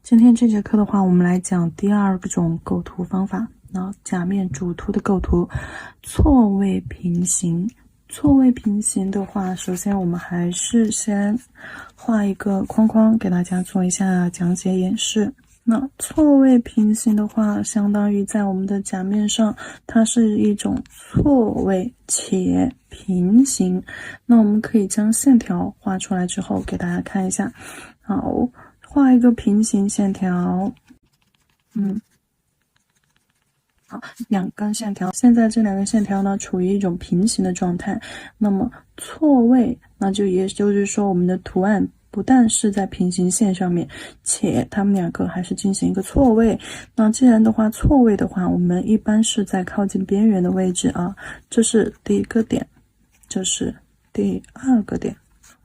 今天这节课的话，我们来讲第二种构图方法。假面主图的构图，错位平行。错位平行的话，首先我们还是先画一个框框，给大家做一下讲解演示。那错位平行的话，相当于在我们的甲面上，它是一种错位且平行。那我们可以将线条画出来之后，给大家看一下。好，画一个平行线条。好，两根线条，现在这两根线条呢处于一种平行的状态。那么错位，那就也就是说我们的图案不但是在平行线上面，且它们两个还是进行一个错位。那既然的话错位的话，我们一般是在靠近边缘的位置啊，这是第一个点，这是第二个点。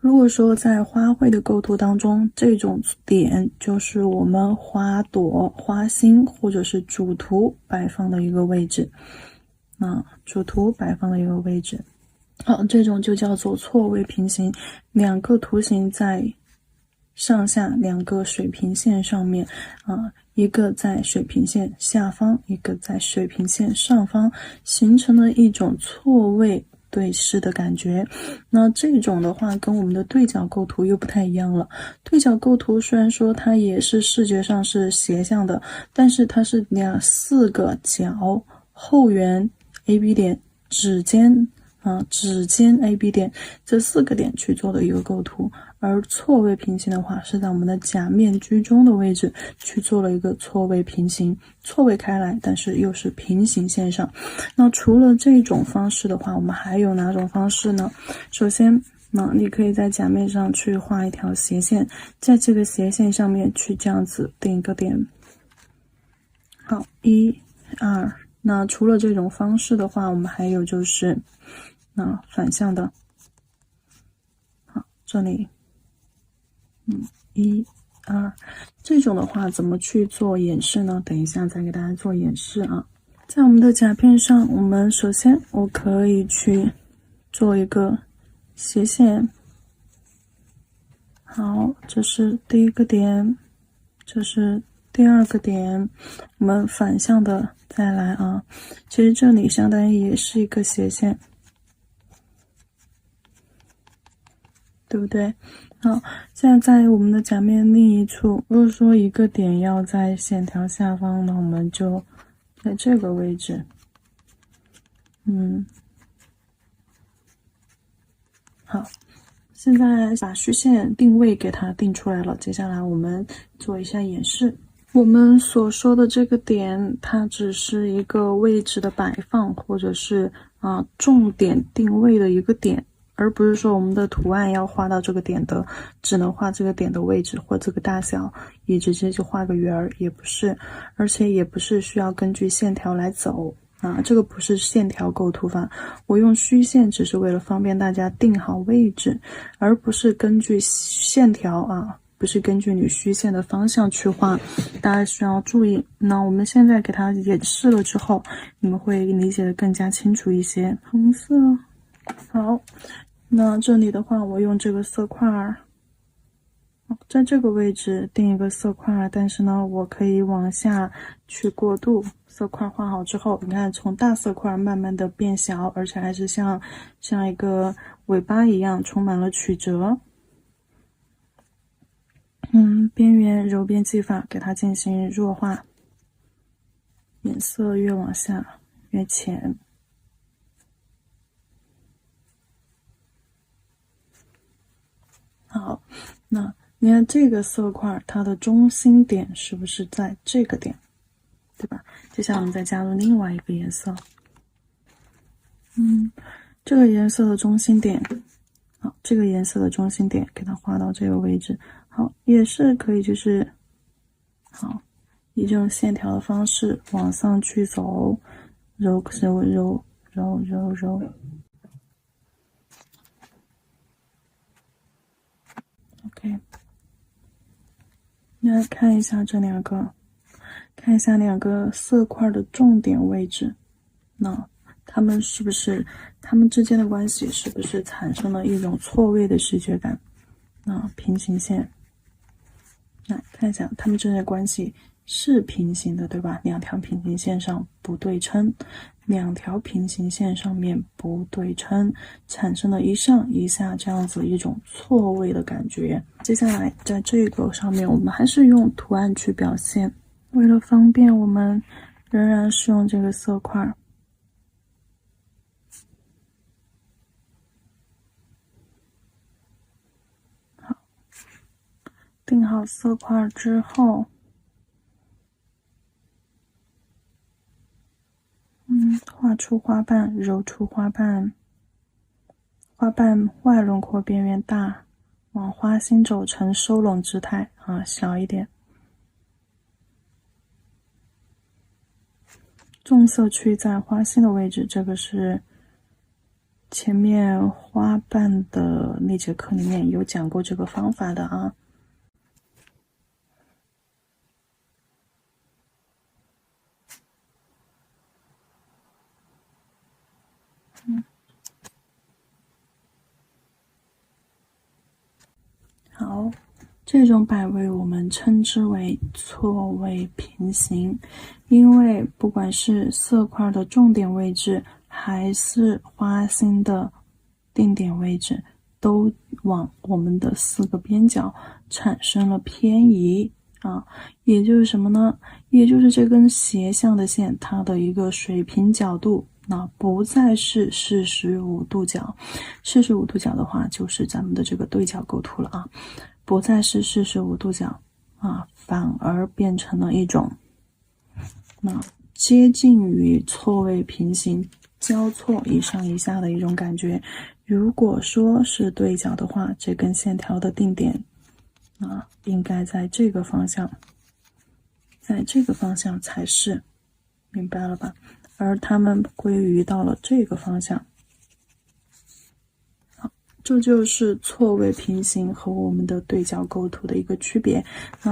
如果说在花卉的构图当中，这种点就是我们花朵、花心或者是主图摆放的一个位置。主图摆放的一个位置。好，这种就叫做错位平行，两个图形在上下两个水平线上面一个在水平线下方，一个在水平线上方，形成了一种错位对视的感觉。那这种的话跟我们的对角构图又不太一样了。对角构图虽然说它也是视觉上是斜向的，但是它是四个角、后缘 AB 点、指尖AB 点这四个点去做的一个构图。而错位平行的话，是在我们的甲面居中的位置去做了一个错位平行，错位开来，但是又是平行线上。那除了这种方式的话，我们还有哪种方式呢？首先你可以在甲面上去画一条斜线，在这个斜线上面去这样子定一个点。好，1、2。那除了这种方式的话，我们还有就是反向的。好，这里1、2，这种的话怎么去做演示呢？等一下再给大家做演示啊。在我们的甲片上，我们首先我可以去做一个斜线。好，这是第一个点，这是第二个点，我们反向的再来啊。其实这里相当于也是一个斜线，对不对？好，现在在我们的甲面另一处，如果说一个点要在线条下方呢，我们就在这个位置。好，现在把虚线定位给它定出来了，接下来我们做一下演示。我们所说的这个点，它只是一个位置的摆放，或者是重点定位的一个点，而不是说我们的图案要画到这个点的，只能画这个点的位置或这个大小，也直接就画个圆儿，也不是，而且也不是需要根据线条来走这个不是线条构图法。我用虚线只是为了方便大家定好位置，而不是根据线条不是根据你虚线的方向去画，大家需要注意。那我们现在给它演示了之后，你们会理解的更加清楚一些。红色，好，那这里的话，我用这个色块在这个位置定一个色块，但是呢，我可以往下去过渡。色块画好之后，你看从大色块慢慢的变小，而且还是像一个尾巴一样充满了曲折。边缘柔边技法给它进行弱化，颜色越往下越浅。好，那你看这个色块它的中心点是不是在这个点，对吧？接下来我们再加入另外一个颜色。这个颜色的中心点，好，这个颜色的中心点给它画到这个位置。好，也是可以就是好，以这种线条的方式往上去走，揉。OK， 来看一下这两个，看一下两个色块的重点位置，那它们之间的关系是不是产生了一种错位的视觉感？平行线，来看一下它们之间的关系是平行的，对吧？两条平行线上不对称，两条平行线上面不对称，产生了一上一下这样子一种错位的感觉。接下来在这个上面我们还是用图案去表现，为了方便我们仍然是用这个色块。好，定好色块之后，画出花瓣，揉出花瓣，花瓣外轮廓边缘大，往花心走成收拢姿态小一点。重色区在花心的位置，这个是前面花瓣的那节课里面有讲过这个方法的啊。好，这种摆位我们称之为错位平行，因为不管是色块的重点位置还是花心的定点位置，都往我们的4个边角产生了偏移也就是什么呢？也就是这根斜向的线它的一个水平角度不再是45度角，45度角的话就是咱们的这个对角构图了不再是45度角反而变成了一种接近于错位平行交错一上一下的一种感觉。如果说是对角的话，这根线条的定点应该在这个方向，在这个方向才是，明白了吧？而它们归于到了这个方向。好，这就是错位平行和我们的对角构图的一个区别。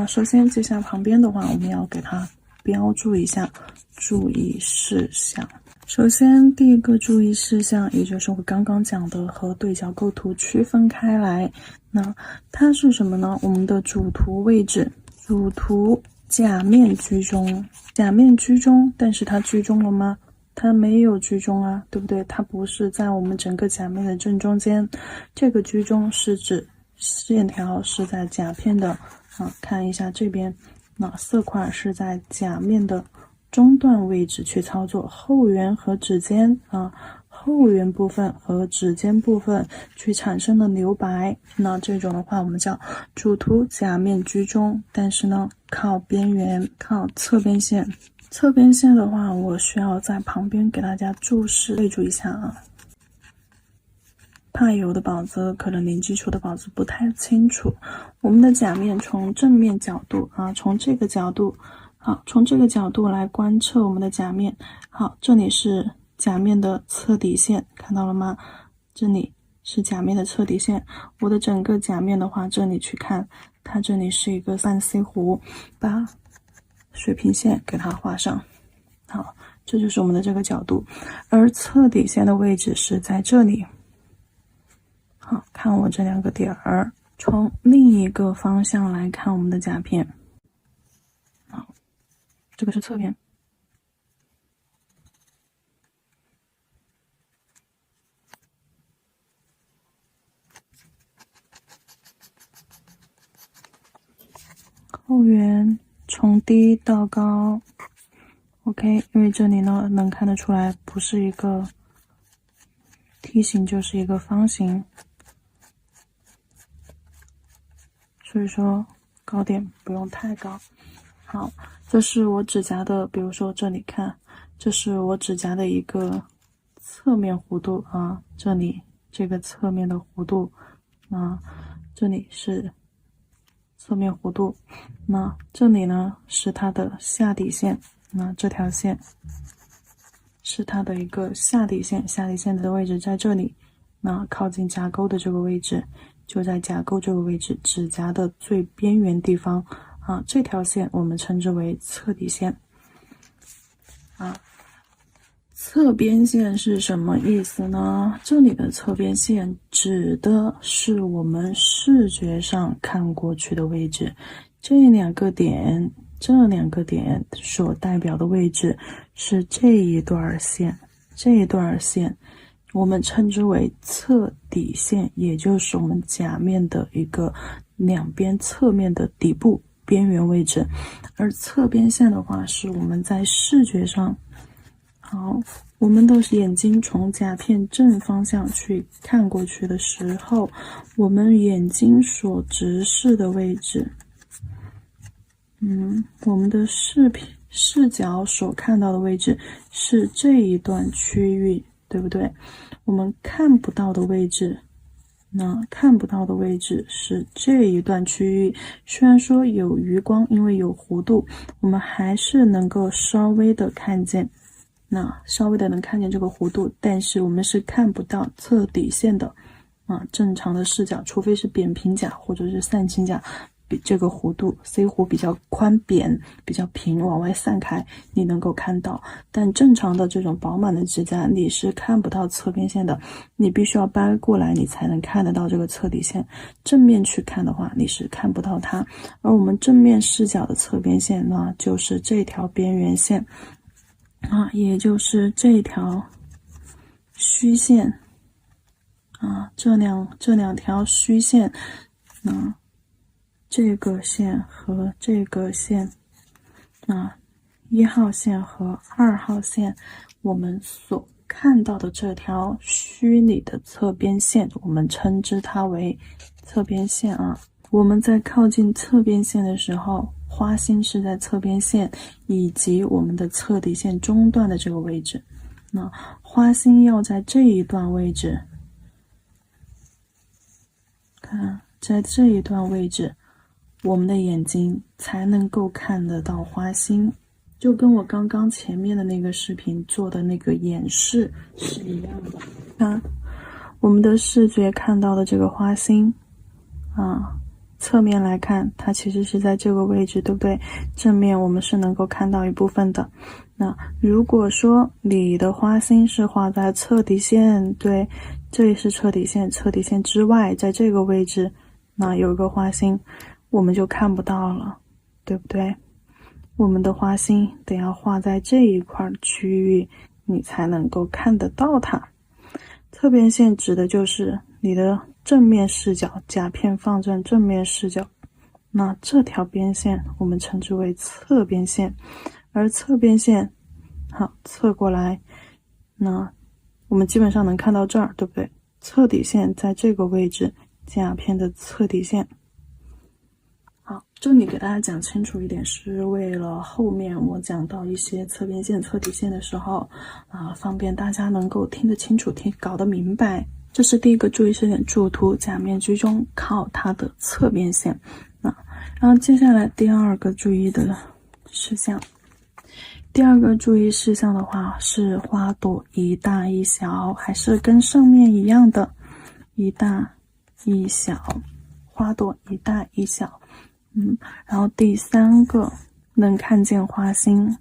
首先接下旁边的话，我们要给它标注一下注意事项。首先第一个注意事项，也就是我刚刚讲的和对角构图区分开来，那它是什么呢？我们的主图位置，主图甲面居中，甲面居中，但是它居中了吗？它没有居中对不对？它不是在我们整个甲面的正中间，这个居中是指线条是在甲片的看一下这边，色块是在甲面的中段位置去操作，后缘和指尖后缘部分和指尖部分去产生的留白，那这种的话我们叫主图甲面居中，但是呢靠边缘，靠侧边线。侧边线的话，我需要在旁边给大家注释备注一下怕有的宝子可能零基础的宝子不太清楚。我们的甲面从正面角度从这个角度从这个角度来观测我们的甲面。好，这里是甲面的侧底线，看到了吗？这里是甲面的侧底线。我的整个甲面的话，这里去看，它这里是一个半 C 弧，把水平线给它画上。好，这就是我们的这个角度。而侧底线的位置是在这里。好，看我这2个点儿，从另一个方向来看我们的甲片。好，这个是侧边。后缘从低到高 OK， 因为这里呢能看得出来不是一个梯形就是一个方形，所以说高点不用太高。好，这是我指甲的，比如说这里看，这是我指甲的一个侧面弧度这里这个侧面的弧度这里是侧面弧度，那这里呢是它的下底线，那这条线是它的一个下底线，下底线的位置在这里，那靠近甲沟的这个位置，就在甲沟这个位置，指甲的最边缘地方这条线我们称之为侧底线侧边线是什么意思呢？这里的侧边线指的是我们视觉上看过去的位置，这两个点所代表的位置是这一段线，这一段线我们称之为侧底线，也就是我们甲面的一个两边侧面的底部边缘位置。而侧边线的话，是我们在视觉上，好，我们的眼睛从甲片正方向去看过去的时候，我们眼睛所直视的位置，我们的视角所看到的位置是这一段区域，对不对？我们看不到的位置，看不到的位置是这一段区域。虽然说有余光，因为有弧度，我们还是能够稍微的看见，稍微的能看见这个弧度，但是我们是看不到侧底线的。正常的视角，除非是扁平甲或者是散青甲，这个弧度 C 弧比较宽扁比较平，往外散开，你能够看到。但正常的这种饱满的指甲你是看不到侧边线的，你必须要掰过来你才能看得到这个侧底线。正面去看的话你是看不到它，而我们正面视角的侧边线呢，就是这条边缘线也就是这条虚线这两条虚线这个线和这个线1号线和2号线，我们所看到的这条虚拟的侧边线，我们称之它为侧边线我们在靠近侧边线的时候，花心是在侧边线以及我们的侧底线中段的这个位置，花心要在这一段位置，看在这一段位置，我们的眼睛才能够看得到花心，就跟我刚刚前面的那个视频做的那个演示是一样的。我们的视觉看到的这个花心侧面来看它其实是在这个位置，对不对？正面我们是能够看到一部分的。那如果说你的花心是画在侧底线，对，这里是侧底线，侧底线之外在这个位置有一个花心，我们就看不到了，对不对？我们的花心得要画在这一块区域你才能够看得到它。侧边线指的就是你的正面视角，甲片放正正面视角，那这条边线我们称之为侧边线。而侧边线侧过来，那我们基本上能看到这儿，对不对？侧底线在这个位置，甲片的侧底线。好，这里给大家讲清楚一点，是为了后面我讲到一些侧边线侧底线的时候方便大家能够听得清楚，搞得明白。这是第一个注意事项，主图甲面居中靠它的侧边线然后接下来第二个注意的事项，第二个注意事项的话是花朵一大一小，还是跟上面一样的一大一小，花朵一大一小然后第三个能看见花心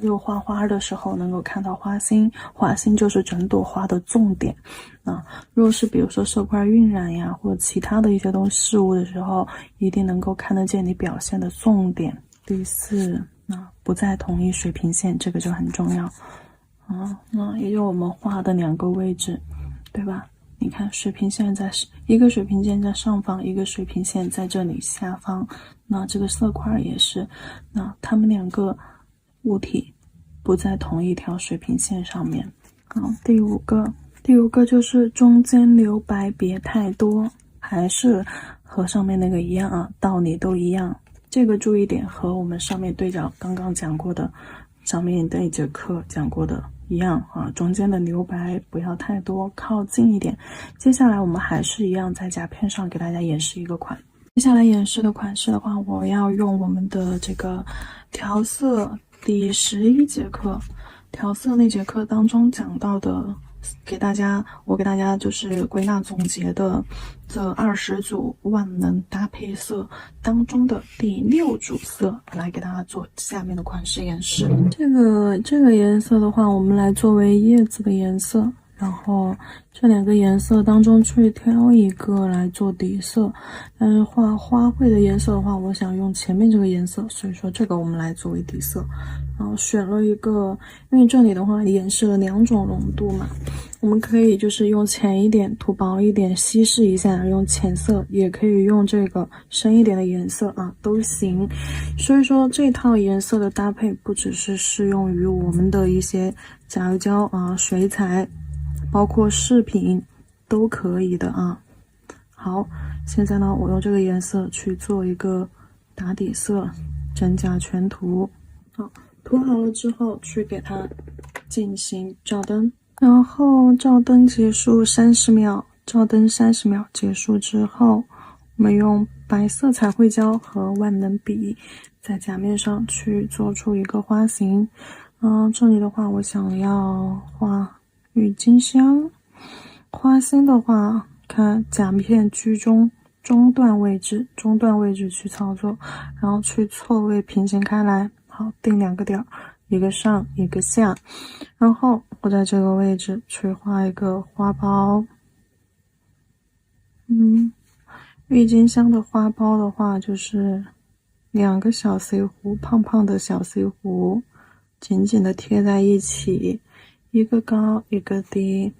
又画花的时候能够看到花心，花心就是整朵花的重点如果是比如说色块晕染呀或者其他的一些东西事物的时候，一定能够看得见你表现的重点。第四不在同一水平线，这个就很重要也就我们画的两个位置，对吧？你看水平线在一个水平线在上方，一个水平线在这里下方，那这个色块也是，那它们两个物体不在同一条水平线上面。好，第五个就是中间留白别太多，还是和上面那个一样道理都一样。这个注意点和我们上面对角刚刚讲过的，上面那节课讲过的一样中间的留白不要太多，靠近一点。接下来我们还是一样在甲片上给大家演示一个款。接下来演示的款式的话，我要用我们的这个调色第11节课，调色那节课当中讲到的，我给大家就是归纳总结的这20组万能搭配色当中的第6组色，来给大家做下面的款式演示。这个颜色的话，我们来作为叶子的颜色，然后这两个颜色当中去挑一个来做底色。但是画花卉的颜色的话，我想用前面这个颜色，所以说这个我们来作为底色。然后选了一个，因为这里的话演示了2种浓度嘛，我们可以就是用浅一点涂薄一点稀释一下，用浅色，也可以用这个深一点的颜色啊，都行。所以说这套颜色的搭配不只是适用于我们的一些甲油胶啊、水彩，包括饰品都可以的啊。好，现在呢，我用这个颜色去做一个打底色，真假全涂。好，涂好了之后，去给它进行照灯，然后照灯结束30秒，照灯30秒结束之后，我们用白色彩绘胶和万能笔在甲面上去做出一个花形。这里的话，我想要画郁金香。花心的话，看甲片居中段位置去操作，然后去错位平行开来。好，定2个点，一个上，一个下。然后我在这个位置去画一个花苞。郁金香的花苞的话，就是2个小 C 弧，胖胖的小 C 弧，紧紧的贴在一起，一个高，一个低。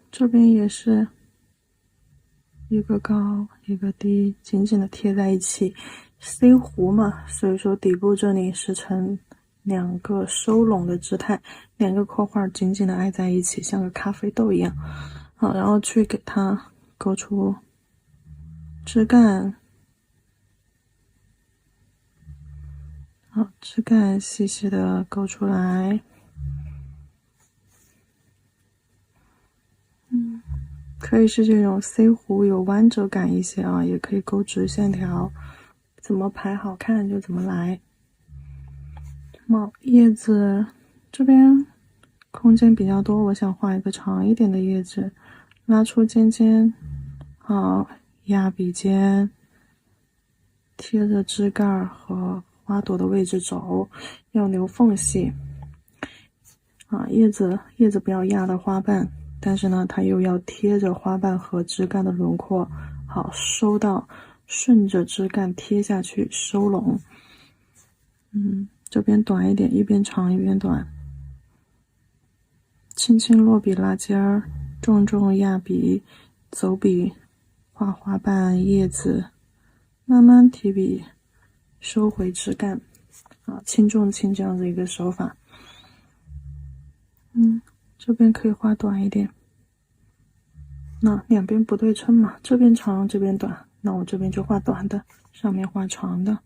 这边也是一个高一个低，紧紧的贴在一起。C 弧嘛，所以说底部这里是呈2个收拢的姿态，2个括号紧紧的挨在一起，像个咖啡豆一样。好，然后去给它勾出枝干。好，枝干细细的勾出来。可以是这种 C 弧有弯折感一些啊，也可以勾直线条，怎么排好看就怎么来。叶子这边空间比较多，我想画一个长一点的叶子，拉出尖尖，好，压笔尖，贴着枝干和花朵的位置走，要留缝隙。叶子不要压到花瓣，但是呢，它又要贴着花瓣和枝干的轮廓，好收到，顺着枝干贴下去收拢。这边短一点，一边长一边短。轻轻落笔拉尖儿，重重压笔，走笔，画花瓣、叶子，慢慢提笔，收回枝干，轻重轻这样的一个手法。这边可以画短一点。那2边不对称嘛，这边长，这边短，那我这边就画短的，上面画长的。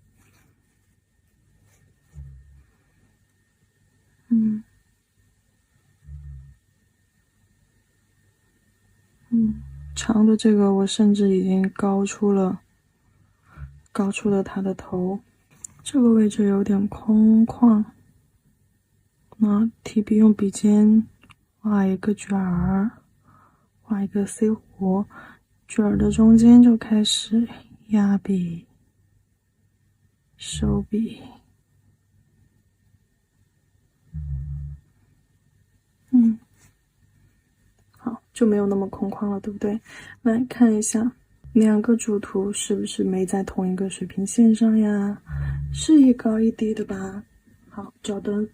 长的这个我甚至已经高出了它的头，这个位置有点空旷。那提笔用笔尖画一个卷儿，画一个 C 弧，卷儿的中间就开始压笔、收笔。好，就没有那么空旷了，对不对？来看一下2个主图是不是没在同一个水平线上呀？是一高一低的吧？好，照灯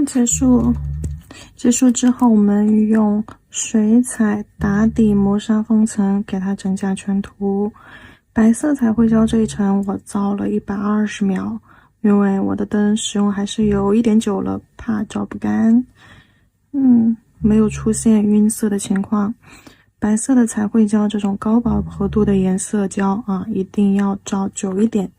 结束之后，我们用水彩打底磨砂封层，给它整甲全涂。白色彩绘胶这一层我照了120秒，因为我的灯使用还是有一点久了，怕照不干。没有出现晕色的情况。白色的彩绘胶这种高饱和度的颜色胶一定要照久一点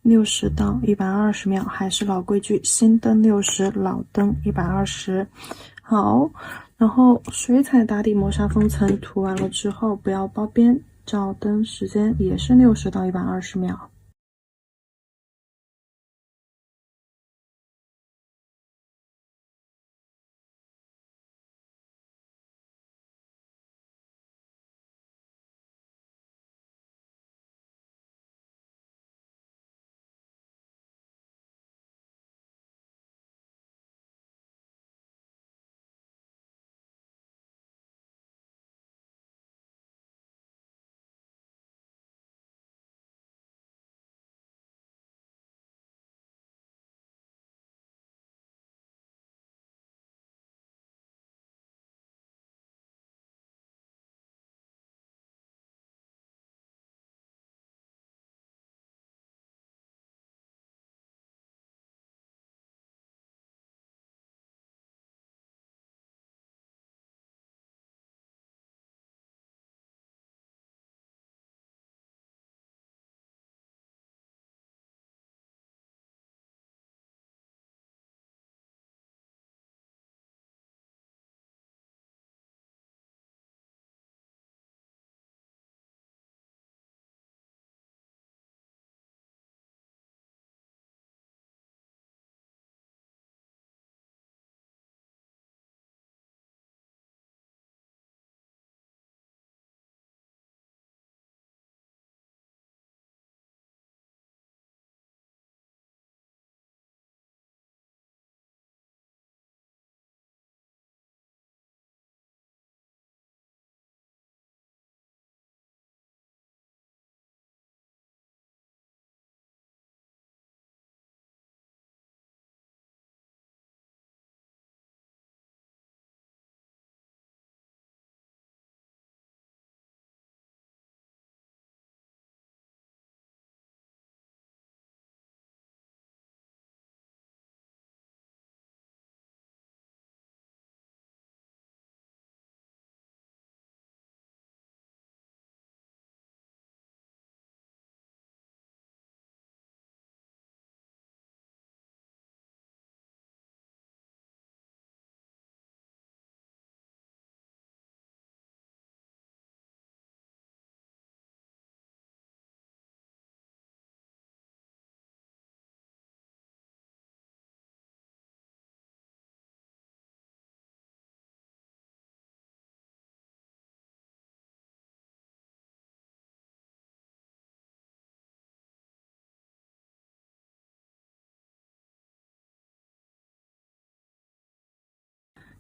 ，60到120秒，还是老规矩，新灯60，老灯120。好，然后水彩打底磨砂封层涂完了之后，不要包边，照灯时间也是60到120秒。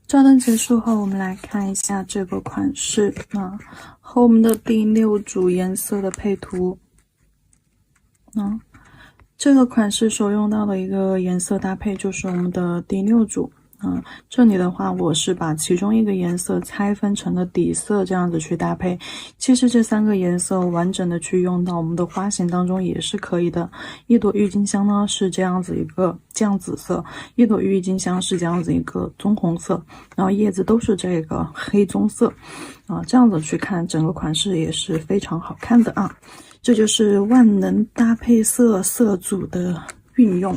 照灯结束后，我们来看一下这个款式和我们的第6组颜色的配图。这个款式所用到的一个颜色搭配就是我们的第6组。这里的话，我是把其中一个颜色拆分成了底色，这样子去搭配。其实这3个颜色完整的去用到我们的花型当中也是可以的。一朵郁金香呢是这样子一个酱紫色，一朵郁金香是这样子一个棕红色，然后叶子都是这个黑棕色。这样子去看整个款式也是非常好看的啊。这就是万能搭配色组的运用。